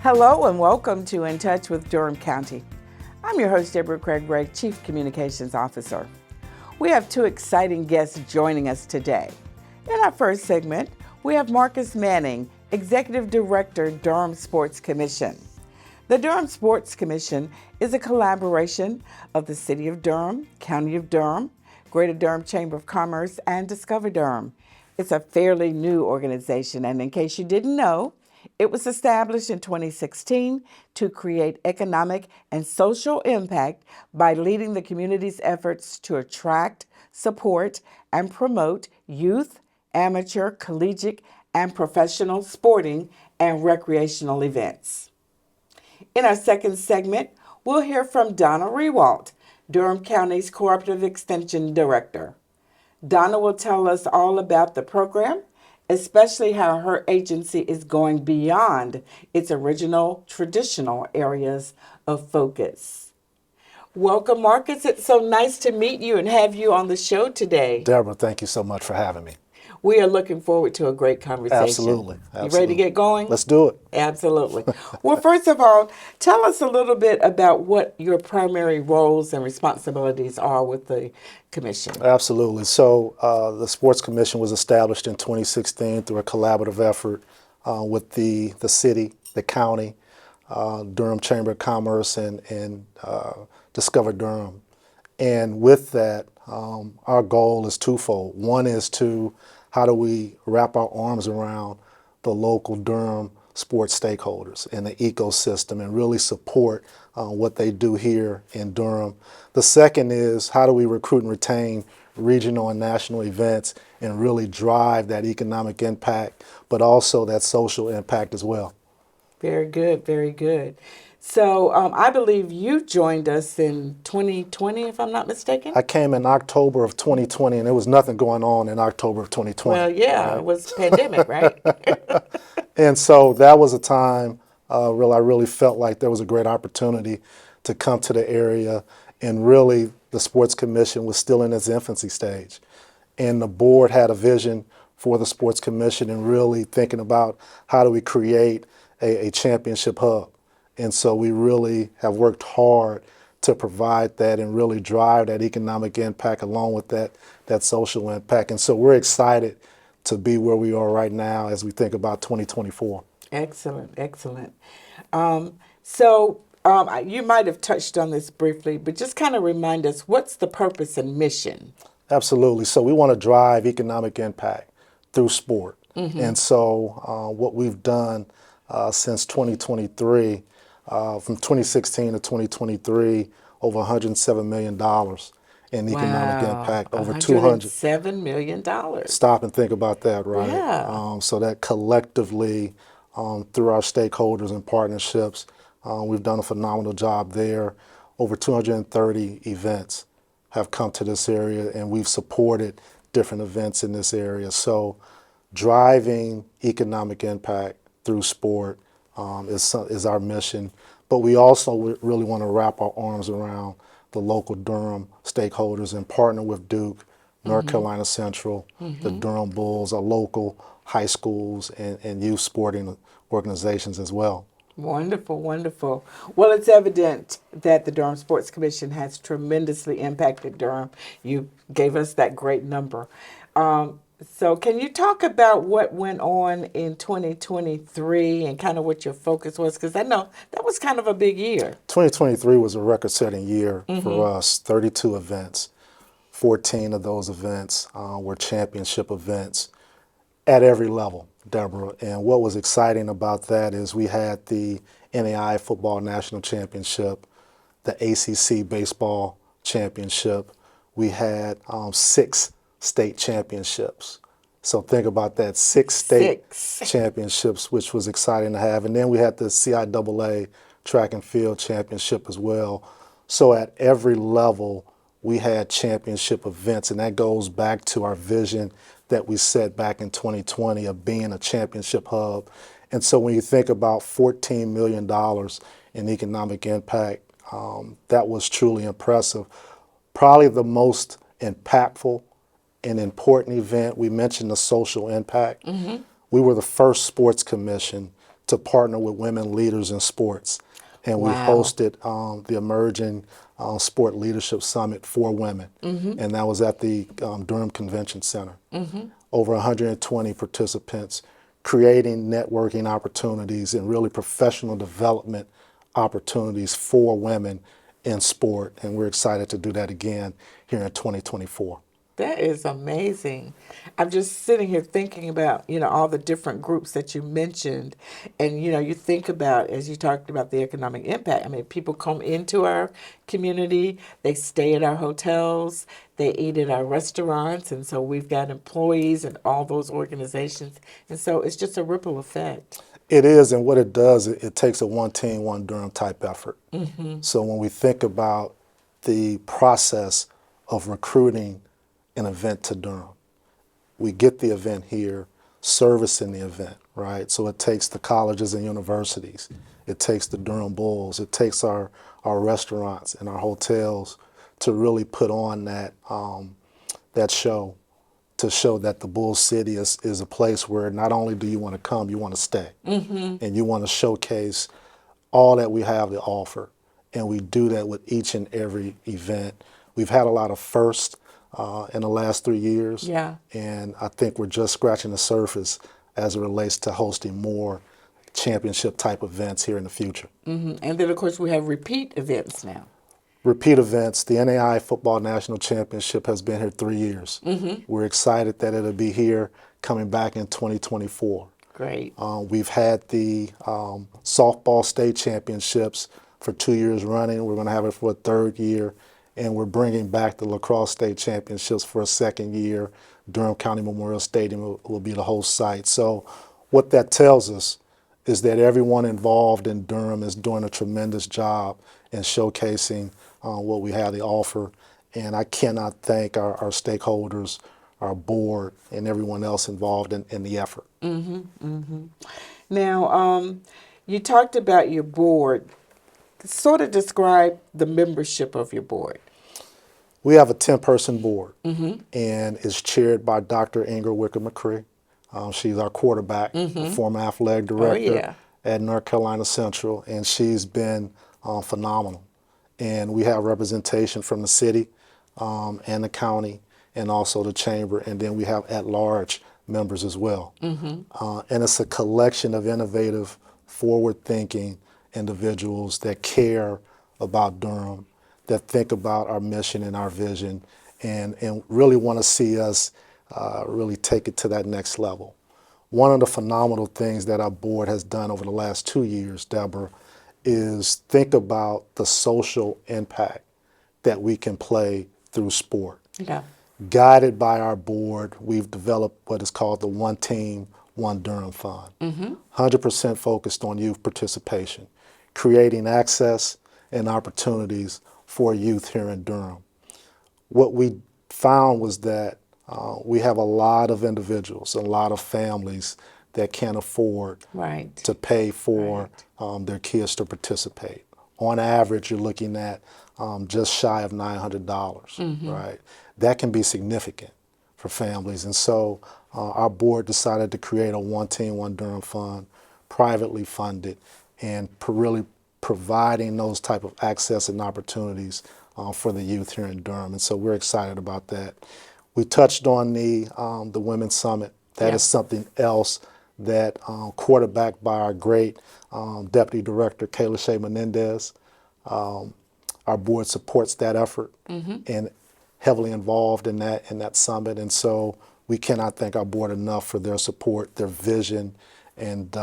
Hello and welcome to In Touch with Durham County. I'm your host, Deborah Craig, Chief Communications Officer. We have two exciting guests joining us today. In our first segment, we have Marcus Manning, Executive Director, Durham Sports Commission. The Durham Sports Commission is a collaboration of the City of Durham, County of Durham, Greater Durham Chamber of Commerce, and Discover Durham. It's a fairly new organization, and in case you didn't know, it was established in 2016 to create economic and social impact by leading the community's efforts to attract, support, and promote youth, amateur, collegiate, and professional sporting and recreational events. In our second segment, we'll hear from Donna Rewalt, Durham County's Cooperative Extension Director. Donna will tell us all about the program, especially how her agency is going beyond its original traditional areas of focus. Welcome, Marcus. It's so nice to meet you and have you on the show today. Deborah, thank you so much for having me. We are looking forward to a great conversation. Absolutely. You ready to get going? Let's do it. Absolutely. Well, first of all, tell us a little bit about what your primary roles and responsibilities are with the commission. Absolutely. So the Sports Commission was established in 2016 through a collaborative effort with the city, the county, Durham Chamber of Commerce, and Discover Durham. And with that, our goal is twofold. One is to how do we wrap our arms around the local Durham sports stakeholders and the ecosystem and really support what they do here in Durham. The second is how do we recruit and retain regional and national events and really drive that economic impact, but also that social impact as well. Very good, very good. So I believe you joined us in 2020, if I'm not mistaken? I came in October of 2020, and there was nothing going on in October of 2020. Well, yeah, right? It was pandemic, right? And so that was a time I really felt like there was a great opportunity to come to the area, and really the Sports Commission was still in its infancy stage. And the board had a vision for the Sports Commission and really thinking about how do we create a championship hub. And so we really have worked hard to provide that and really drive that economic impact along with that social impact. And so we're excited to be where we are right now as we think about 2024. Excellent, excellent. So you might have touched on this briefly, but just kind of remind us, what's the purpose and mission? Absolutely. So we want to drive economic impact through sport. Mm-hmm. And so what we've done since 2023, from 2016 to 2023, over $107 million in economic impact. Over $107 million. Stop and think about that, right? Yeah. So that collectively, through our stakeholders and partnerships, we've done a phenomenal job there. Over 230 events have come to this area, and we've supported different events in this area. So driving economic impact through sport is our mission, but we also really want to wrap our arms around the local Durham stakeholders and partner with Duke, North Carolina Central, the Durham Bulls, our local high schools and youth sporting organizations as well. Wonderful, wonderful. Well, it's evident that the Durham Sports Commission has tremendously impacted Durham. You gave us that great number. So can you talk about what went on in 2023 and kind of what your focus was? Because I know that was kind of a big year. 2023 was a record-setting year for us, 32 events. 14 of those events were championship events at every level, Deborah. And what was exciting about that is we had the NAI Football National Championship, the ACC Baseball Championship. We had 6 state championships. So think about that, 6 state championships, which was exciting to have. And then we had the CIAA Track and Field Championship as well. So at every level, we had championship events, and that goes back to our vision that we set back in 2020 of being a championship hub. And so when you think about $14 million in economic impact, that was truly impressive. Probably the most impactful and important event, we mentioned the social impact. We were the first sports commission to to partner with women leaders in sports. And we Wow. hosted the Emerging Sport Leadership Summit for women. And that was at the Durham Convention Center. Over 120 participants, creating networking opportunities and really professional development opportunities for women in sport. And we're excited to do that again here in 2024. That is amazing. I'm just sitting here thinking about, all the different groups that you mentioned. And, you think about, as you talked about the economic impact, I mean, people come into our community, they stay at our hotels, they eat at our restaurants. And so we've got employees in all those organizations. And so it's just a ripple effect. It is, and what it does, it takes a one team, one Durham type effort. So when we think about the process of recruiting an event to Durham, we get the event here, servicing the event, right? So it takes the colleges and universities, it takes the Durham Bulls, it takes our restaurants and our hotels to really put on that show, to show that the Bull City is a place where not only do you want to come, you want to stay. And you want to showcase all that we have to offer. And we do that with each and every event. We've had a lot of firsts in the last 3 years. Yeah. And I think we're just scratching the surface as it relates to hosting more championship type events here in the future. And then, of course, we have repeat events now. Repeat events. The NAI Football National Championship has been here 3 years. We're excited that it'll be here coming back in 2024. Great. We've had the softball state championships for 2 years running. We're going to have it for a third year. And we're bringing back the lacrosse state championships for a second year. Durham County Memorial Stadium will be the host site. So what that tells us is that everyone involved in Durham is doing a tremendous job in showcasing what we have to offer. And I cannot thank our stakeholders, our board, and everyone else involved in the effort. Now, you talked about your board. Sort of describe the membership of your board. We have a 10-person board, and it's chaired by Dr. Inger Wicker-McCree. She's our quarterback, former athletic director at North Carolina Central, and she's been phenomenal. And we have representation from the city and the county and also the chamber, and then we have at-large members as well. And it's a collection of innovative, forward-thinking individuals that care about Durham, that think about our mission and our vision, and really want to see us really take it to that next level. One of the phenomenal things that our board has done over the last 2 years, Deborah, is think about the social impact that we can play through sport. Yeah. Guided by our board, we've developed what is called the One Team, One Durham Fund. 100% focused on youth participation, creating access and opportunities for youth here in Durham. What we found was that we have a lot of individuals, a lot of families that can't afford to pay for their kids to participate. On average, you're looking at just shy of $900, right? That can be significant for families. And so our board decided to create a One Team, One Durham Fund, privately funded, and really providing those type of access and opportunities for the youth here in Durham. And so we're excited about that. We touched on the Women's Summit. That is something else that quarterbacked by our great Deputy Director, Kayla Shea Menendez. Our board supports that effort and heavily involved in that summit. And so we cannot thank our board enough for their support, their vision, and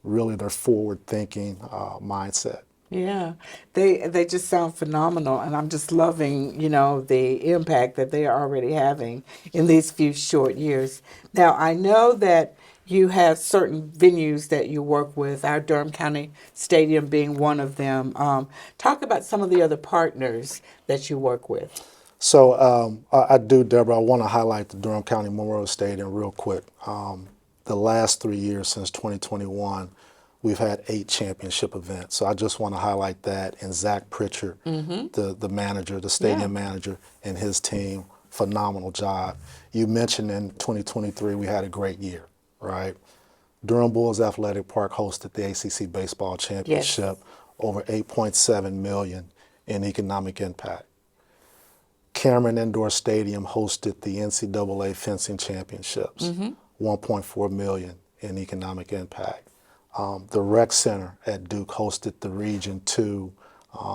really their forward-thinking mindset. Yeah, they just sound phenomenal, and I'm just loving, the impact that they are already having in these few short years. Now, I know that you have certain venues that you work with, our Durham County Stadium being one of them. Talk about some of the other partners that you work with. So I do, Deborah. I want to highlight the Durham County Memorial Stadium real quick. The last 3 years since 2021, we've had 8 championship events. So I just want to highlight that. And Zach Pritchard, the manager, the stadium manager, and his team, phenomenal job. You mentioned in 2023 we had a great year, right? Durham Bulls Athletic Park hosted the ACC Baseball Championship, over $8.7 million in economic impact. Cameron Indoor Stadium hosted the NCAA Fencing Championships, $1.4 million in economic impact. The Rec Center at Duke hosted the Region 2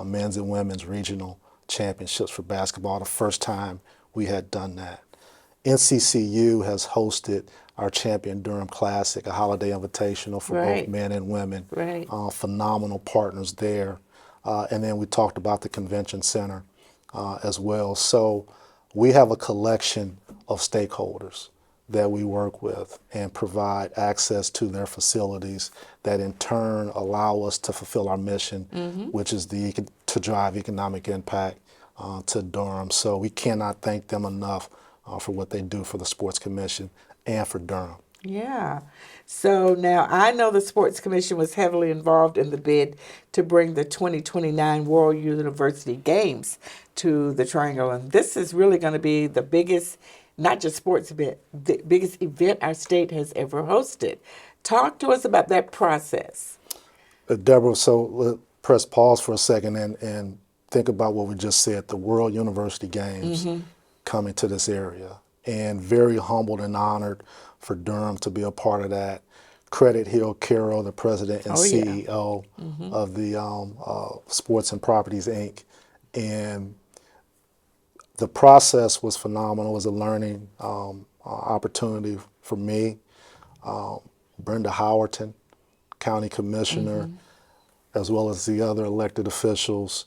men's and women's regional championships for basketball, the first time we had done that. NCCU has hosted our Champion Durham Classic, a holiday invitational for both men and women. Phenomenal partners there. And then we talked about the convention center as well. So we have a collection of stakeholders that we work with and provide access to their facilities that in turn allow us to fulfill our mission, which is to drive economic impact to Durham. So we cannot thank them enough for what they do for the Sports Commission and for Durham. Yeah. So now I know the Sports Commission was heavily involved in the bid to bring the 2029 World University Games to the Triangle. And this is really going to be the biggest, not just sports event, the biggest event our state has ever hosted. Talk to us about that process. Deborah, so let's press pause for a second and think about what we just said, the World University Games coming to this area. And very humbled and honored for Durham to be a part of that. Credit Hill Carroll, the president and CEO of the Sports and Properties, Inc. And the process was phenomenal. It was a learning opportunity for me. Brenda Howerton, County Commissioner, as well as the other elected officials,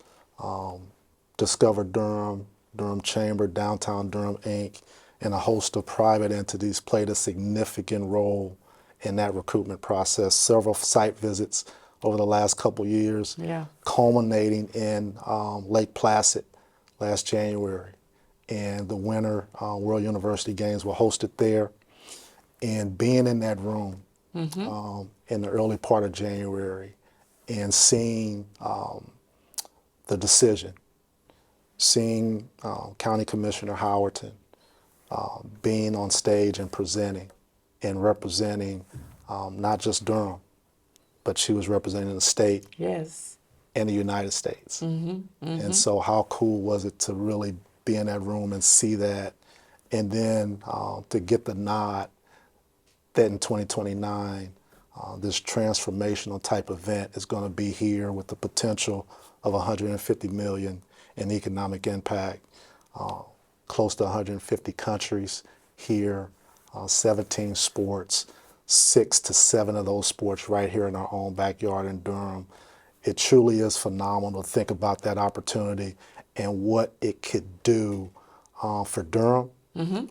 discovered Durham, Durham Chamber, Downtown Durham, Inc., and a host of private entities played a significant role in that recruitment process. Several site visits over the last couple years, culminating in Lake Placid last January. And the Winter World University Games were hosted there. And being in that room in the early part of January and seeing the decision, seeing County Commissioner Howerton being on stage and presenting and representing not just Durham, but she was representing the state and the United States. And so how cool was it to really be in that room and see that, and then to get the nod that in 2029, this transformational type event is going to be here with the potential of $150 million in economic impact, close to 150 countries here, 17 sports, 6 to 7 of those sports right here in our own backyard in Durham. It truly is phenomenal to think about that opportunity and what it could do for Durham,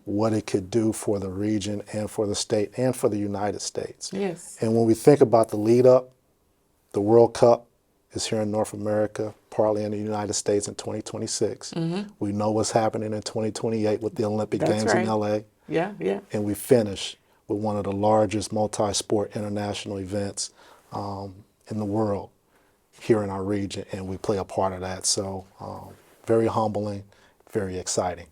what it could do for the region and for the state and for the United States. And when we think about the lead up, the World Cup is here in North America, partly in the United States in 2026. We know what's happening in 2028 with the Olympic Games in LA. And we finish with one of the largest multi-sport international events in the world here in our region, and we play a part of that. So very humbling, very exciting.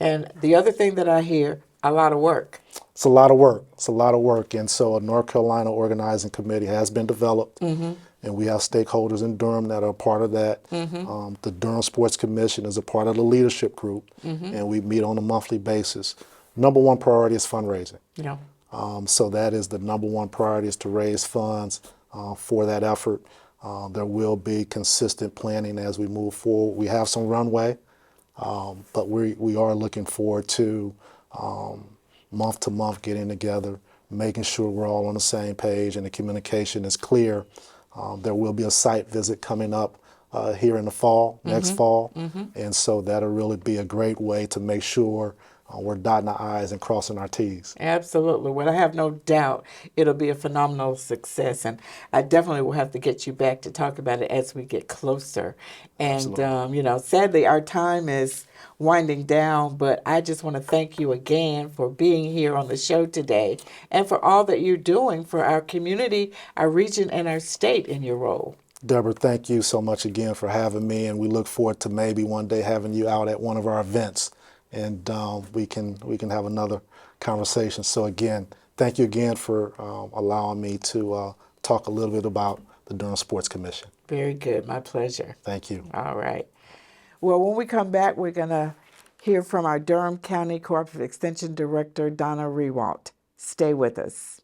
And the other thing that I hear, a lot of work. It's a lot of work. It's a lot of work. And so a North Carolina organizing committee has been developed. And we have stakeholders in Durham that are a part of that. The Durham Sports Commission is a part of the leadership group, and we meet on a monthly basis. Number one priority is fundraising. So that is the number one priority, is to raise funds for that effort. There will be consistent planning as we move forward. We have some runway, but we are looking forward to month to month getting together, making sure we're all on the same page and the communication is clear. There will be a site visit coming up here in the fall, next fall, and so that'll really be a great way to make sure we're dotting our I's and crossing our T's. Absolutely. Well, I have no doubt it'll be a phenomenal success, and I definitely will have to get you back to talk about it as we get closer. And, sadly, our time is winding down, but I just want to thank you again for being here on the show today and for all that you're doing for our community, our region, and our state in your role. Deborah, thank you so much again for having me, and we look forward to maybe one day having you out at one of our events, and we can have another conversation. So again, Thank you again for allowing me to talk a little bit about the Durham Sports Commission. Very good. My pleasure. Thank you. All right. Well, when we come back, we're going to hear from our Durham County Cooperative Extension Director, Donna Rewalt. Stay with us.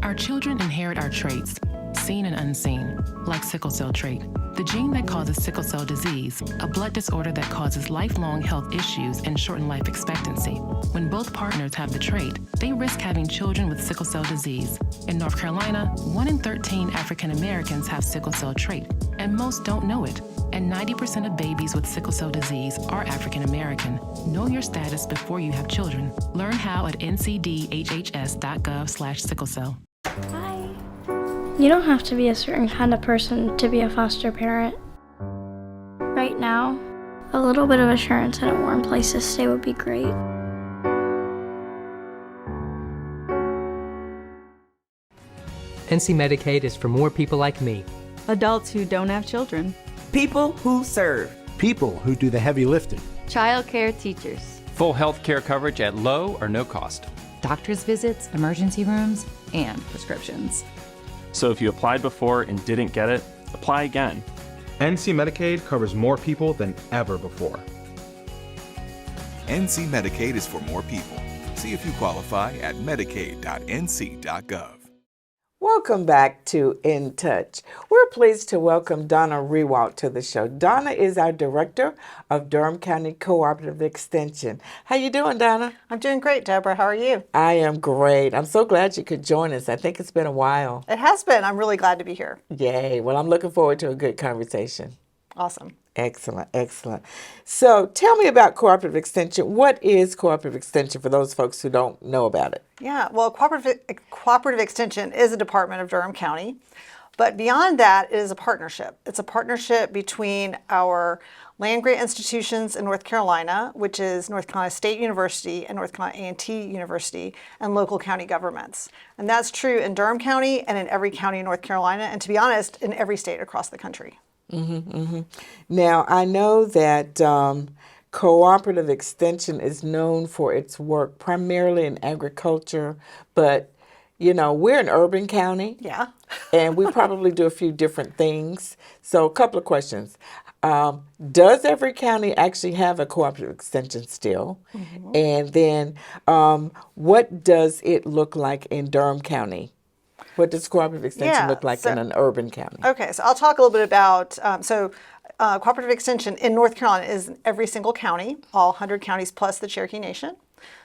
Our children inherit our traits, seen and unseen, like sickle cell trait, the gene that causes sickle cell disease, a blood disorder that causes lifelong health issues and shortened life expectancy. When both partners have the trait, they risk having children with sickle cell disease. In North Carolina, 1 in 13 African Americans have sickle cell trait, and most don't know it. And 90% of babies with sickle cell disease are African American. Know your status before you have children. Learn how at ncdhhs.gov/sicklecell. Hi. You don't have to be a certain kind of person to be a foster parent. Right now, a little bit of assurance and a warm place to stay would be great. NC Medicaid is for more people like me. Adults who don't have children. People who serve. People who do the heavy lifting. Childcare teachers. Full health care coverage at low or no cost. Doctor's visits, emergency rooms, and prescriptions. So if you applied before and didn't get it, apply again. NC Medicaid covers more people than ever before. NC Medicaid is for more people. See if you qualify at medicaid.nc.gov. Welcome back to In Touch. We're pleased to welcome Donna Rewalt to the show. Donna is our Director of Durham County Cooperative Extension. How you doing, Donna? I'm doing great, Deborah. How are you? I am great. I'm so glad you could join us. I think it's been a while. It has been. I'm really glad to be here. Yay. Well, I'm looking forward to a good conversation. Awesome. Excellent, excellent. So tell me about Cooperative Extension. What is Cooperative Extension for those folks who don't know about it? Yeah, well, Cooperative Extension is a department of Durham County, but beyond that, it is a partnership. It's a partnership between our land-grant institutions in North Carolina, which is North Carolina State University and North Carolina A&T University, and local county governments. And that's true in Durham County and in every county in North Carolina, and to be honest, in every state across the country. Now, I know that Cooperative Extension is known for its work primarily in agriculture, but, you know, we're an urban county. Yeah. And we probably do a few different things. So a couple of questions. Does every county actually have a Cooperative Extension still? And then what does it look like in Durham County? What does Cooperative Extension look like in an urban county? Okay, so I'll talk a little bit about, Cooperative Extension in North Carolina is in every single county, all 100 counties plus the Cherokee Nation.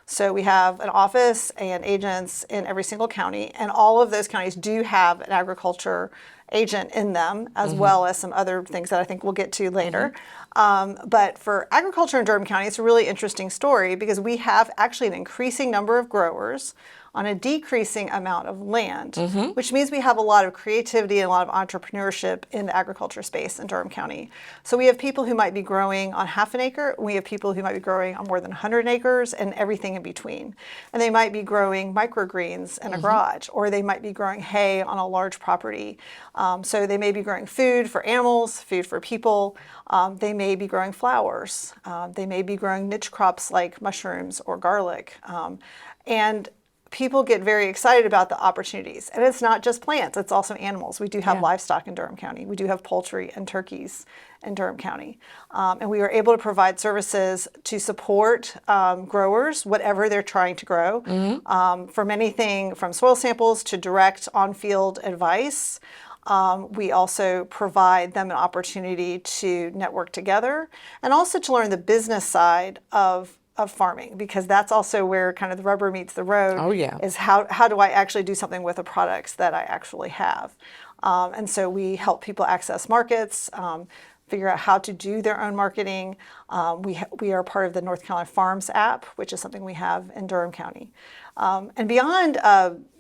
So we have an office and agents in every single county, and all of those counties do have an agriculture agent in them, as well as some other things that I think we'll get to later. But for agriculture in Durham County, it's a really interesting story because we have actually an increasing number of growers on a decreasing amount of land, which means we have a lot of creativity and a lot of entrepreneurship in the agriculture space in Durham County. So we have people who might be growing on half an acre, we have people who might be growing on more than 100 acres, and everything in between. And they might be growing microgreens in a garage, or they might be growing hay on a large property. So they may be growing food for animals, food for people. They may be growing flowers. They may be growing niche crops like mushrooms or garlic. And people get very excited about the opportunities. And it's not just plants, it's also animals. We do have livestock in Durham County. We do have poultry and turkeys in Durham County. And we are able to provide services to support growers, whatever they're trying to grow, from anything from soil samples to direct on-field advice. We also provide them an opportunity to network together and also to learn the business side of farming, because that's also where kind of the rubber meets the road. Is how do I actually do something with the products that I actually have? And so we help people access markets, figure out how to do their own marketing. We are part of the North Carolina Farms app, which is something we have in Durham County. And beyond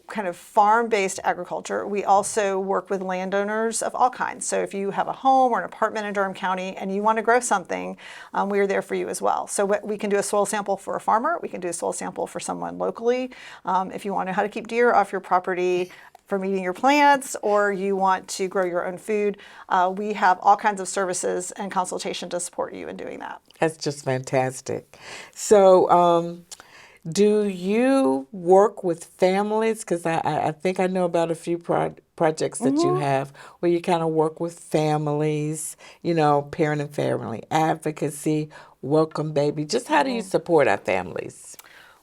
kind of farm-based agriculture, we also work with landowners of all kinds. So if you have a home or an apartment in Durham County and you want to grow something, we are there for you as well. So we can do a soil sample for a farmer. We can do a soil sample for someone locally. If you want to know how to keep deer off your property from eating your plants, or you want to grow your own food, we have all kinds of services and consultation to support you in doing that. That's just fantastic. So Do you work with families? Because I think I know about a few projects that you have where you kind of work with families, parent and family advocacy, welcome baby. Just how do you support our families?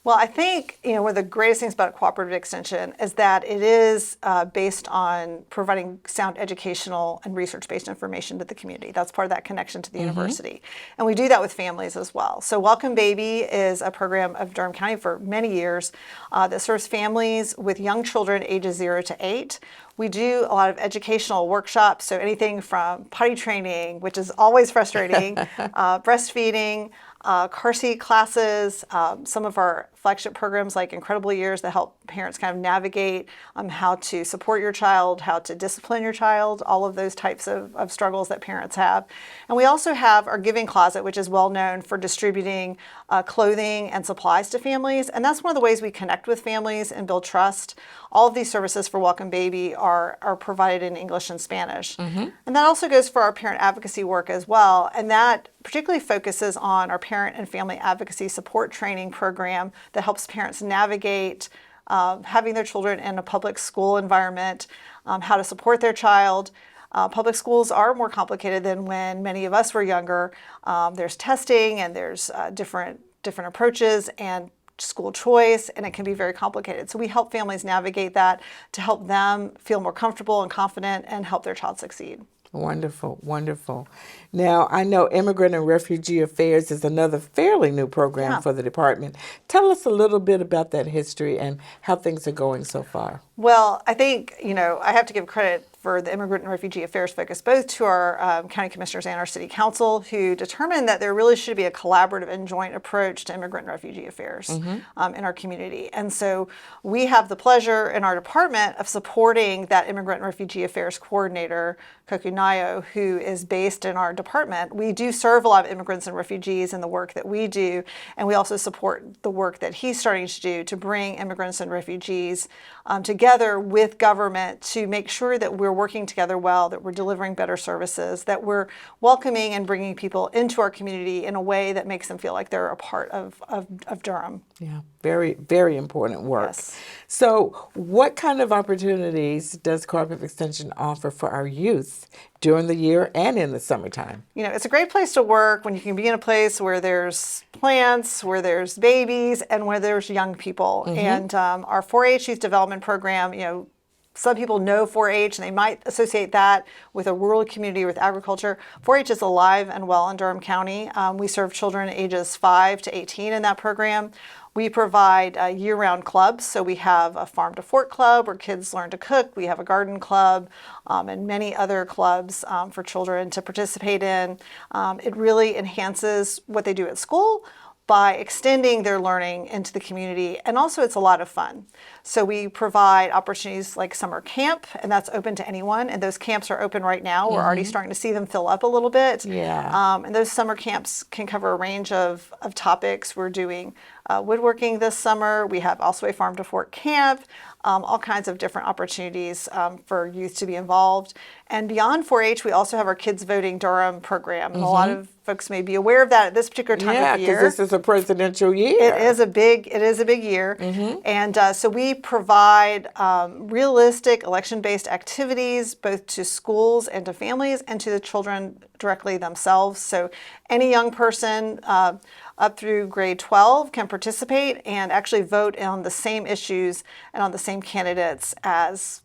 Well, I think one of the greatest things about Cooperative Extension is that it is based on providing sound educational and research-based information to the community. That's part of that connection to the university. And we do that with families as well. So Welcome Baby is a program of Durham County for many years that serves families with young children ages 0 to 8. We do a lot of educational workshops, so anything from potty training, which is always frustrating, breastfeeding, car seat classes, some of our flagship programs like Incredible Years that help parents kind of navigate how to support your child, how to discipline your child, all of those types of struggles that parents have. And we also have our Giving Closet, which is well known for distributing clothing and supplies to families. And that's one of the ways we connect with families and build trust. All of these services for Welcome Baby are provided in English and Spanish. And that also goes for our parent advocacy work as well. And that particularly focuses on our parent and family advocacy support training program that helps parents navigate having their children in a public school environment, how to support their child. Public schools are more complicated than when many of us were younger. There's testing and there's different approaches and school choice, and it can be very complicated. So we help families navigate that to help them feel more comfortable and confident and help their child succeed. Wonderful, wonderful. Now, I know Immigrant and Refugee Affairs is another fairly new program for the department. Tell us a little bit about that history and how things are going so far. Well, I think, I have to give credit for the Immigrant and Refugee Affairs focus both to our county commissioners and our city council, who determined that there really should be a collaborative and joint approach to immigrant and refugee affairs in our community. And so we have the pleasure in our department of supporting that Immigrant and Refugee Affairs coordinator, Kokunayo, who is based in our department. We do serve a lot of immigrants and refugees in the work that we do, and we also support the work that he's starting to do to bring immigrants and refugees together with government to make sure that we're working together well, that we're delivering better services, that we're welcoming and bringing people into our community in a way that makes them feel like they're a part of Durham. Yeah, very, very important work. Yes. So what kind of opportunities does Cooperative Extension offer for our youth during the year and in the summertime? It's a great place to work when you can be in a place where there's plants, where there's babies, and where there's young people. And our 4-H youth development program, some people know 4-H and they might associate that with a rural community with agriculture. 4-H is alive and well in Durham County. We serve children ages 5 to 18 in that program. We provide year-round clubs. So we have a farm to fork club where kids learn to cook. We have a garden club and many other clubs for children to participate in. It really enhances what they do at school by extending their learning into the community. And also it's a lot of fun. So we provide opportunities like summer camp, and that's open to anyone. And those camps are open right now. We're already starting to see them fill up a little bit. And those summer camps can cover a range of topics. We're doing woodworking this summer. We have also a farm to fork camp, all kinds of different opportunities for youth to be involved. And beyond 4-H, we also have our Kids Voting Durham program. And a lot of folks may be aware of that at this particular time of year. Yeah, because this is a presidential year. It is a big year. And so we provide realistic election-based activities both to schools and to families and to the children directly themselves. So any young person up through grade 12 can participate and actually vote on the same issues and on the same candidates as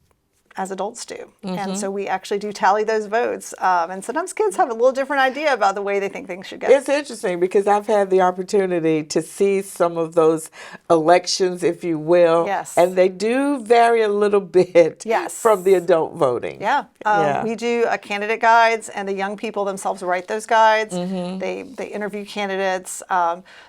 adults do. And so we actually do tally those votes. And sometimes kids have a little different idea about the way they think things should go. It's interesting because I've had the opportunity to see some of those elections, if you will. Yes. And they do vary a little bit from the adult voting. We do candidate guides, and the young people themselves write those guides. They interview candidates.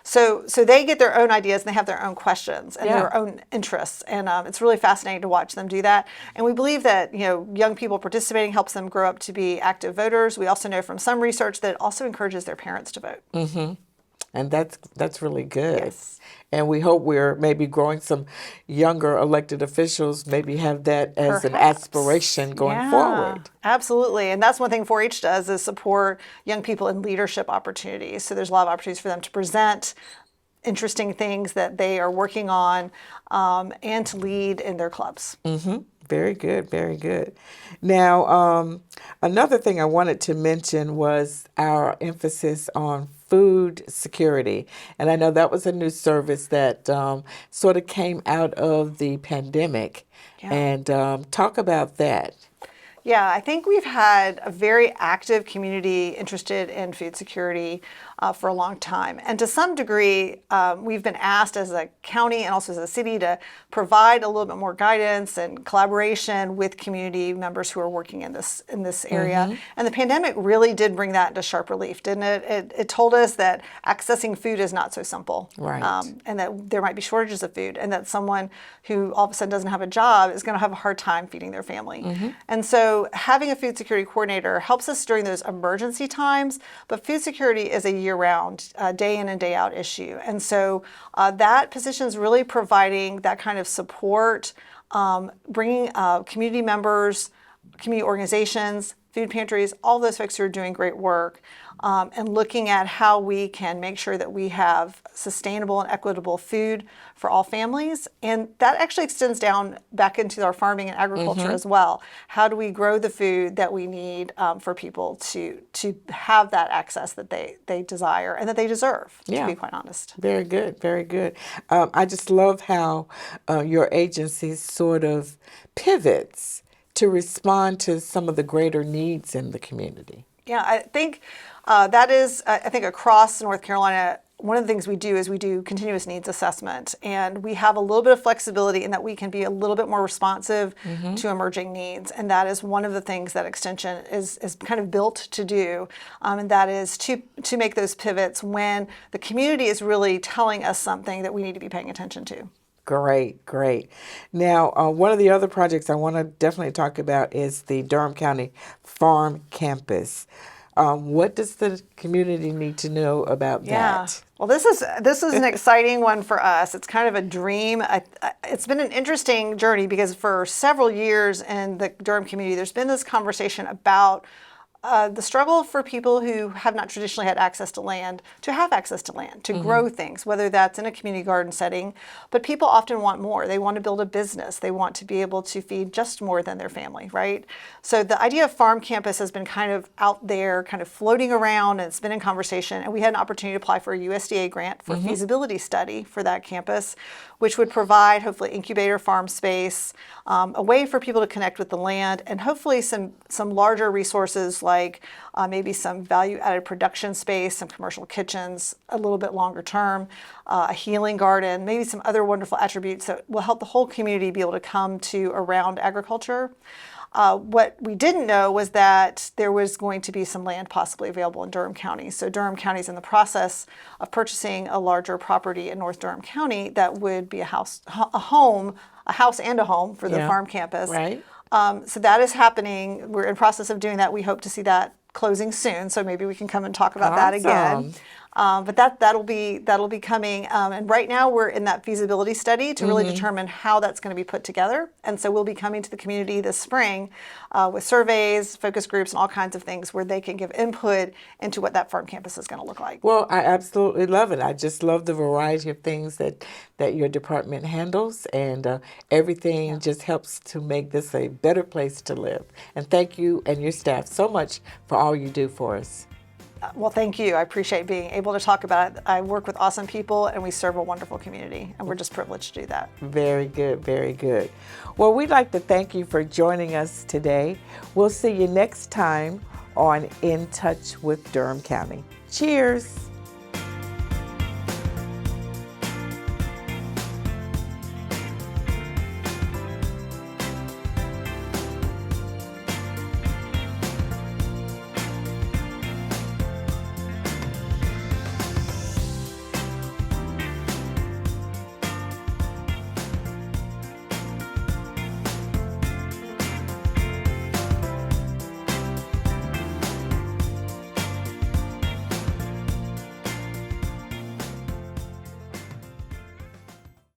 So they get their own ideas and they have their own questions and their own interests. And it's really fascinating to watch them do that. And we believe that young people participating helps them grow up to be active voters. We also know from some research that it also encourages their parents to vote. And that's really good. Yes. And we hope we're maybe growing some younger elected officials, maybe have that as an aspiration going forward. Absolutely. And that's one thing 4-H does is support young people in leadership opportunities. So there's a lot of opportunities for them to present interesting things that they are working on, and to lead in their clubs. Mm-hmm. Very good, very good. Now, another thing I wanted to mention was our emphasis on food security. And I know that was a new service that sort of came out of the pandemic. Yeah. And talk about that. Yeah, I think we've had a very active community interested in food security for a long time. And to some degree, we've been asked as a county and also as a city to provide a little bit more guidance and collaboration with community members who are working in this area. Mm-hmm. And the pandemic really did bring that into sharp relief, didn't it? It told us that accessing food is not so simple. Right. And that there might be shortages of food, and that someone who all of a sudden doesn't have a job is going to have a hard time feeding their family. Mm-hmm. And so having a food security coordinator helps us during those emergency times, but food security is a year-round, day in and day out issue. And so that position is really providing that kind of support, bringing community members, community organizations, food pantries, all those folks who are doing great work, and looking at how we can make sure that we have sustainable and equitable food for all families. And that actually extends down back into our farming and agriculture Mm-hmm. as well. How do we grow the food that we need for people to have that access that they desire and that they deserve, to be quite honest. Very good, very good. I just love how your agency sort of pivots to respond to some of the greater needs in the community. Yeah, I think that is, I think across North Carolina, one of the things we do is we do continuous needs assessment, and we have a little bit of flexibility in that we can be a little bit more responsive Mm-hmm. to emerging needs. And that is one of the things that Extension is kind of built to do, and that is to make those pivots when the community is really telling us something that we need to be paying attention to. Great, great. Now, one of the other projects I want to definitely talk about is the Durham County Farm Campus. What does the community need to know about that? Well, this is an exciting one for us. It's kind of a dream. It's been an interesting journey because for several years in the Durham community, there's been this conversation about the struggle for people who have not traditionally had access to land, to have access to land, to grow things, whether that's in a community garden setting. But people often want more. They want to build a business. They want to be able to feed just more than their family, right? So the idea of Farm Campus has been kind of out there, kind of floating around, and it's been in conversation. And we had an opportunity to apply for a USDA grant for a feasibility study for that campus, which would provide hopefully incubator farm space, a way for people to connect with the land, and hopefully some larger resources like maybe some value-added production space, some commercial kitchens, a little bit longer term, a healing garden, maybe some other wonderful attributes that will help the whole community be able to come to around agriculture. What we didn't know was that there was going to be some land possibly available in Durham County. So Durham County is in the process of purchasing a larger property in North Durham County that would be a house and a home for the farm campus. Right. So that is happening. We're in process of doing that. We hope to see that closing soon. So maybe we can come and talk about that again. But that'll be coming. And right now we're in that feasibility study to really determine how that's going to be put together. And so we'll be coming to the community this spring with surveys, focus groups, and all kinds of things where they can give input into what that farm campus is going to look like. Well, I absolutely love it. I just love the variety of things that your department handles, and everything just helps to make this a better place to live. And thank you and your staff so much for all you do for us. Well, thank you. I appreciate being able to talk about it. I work with awesome people, and we serve a wonderful community, and we're just privileged to do that. Very good, very good. Well, we'd like to thank you for joining us today. We'll see you next time on In Touch with Durham County. Cheers.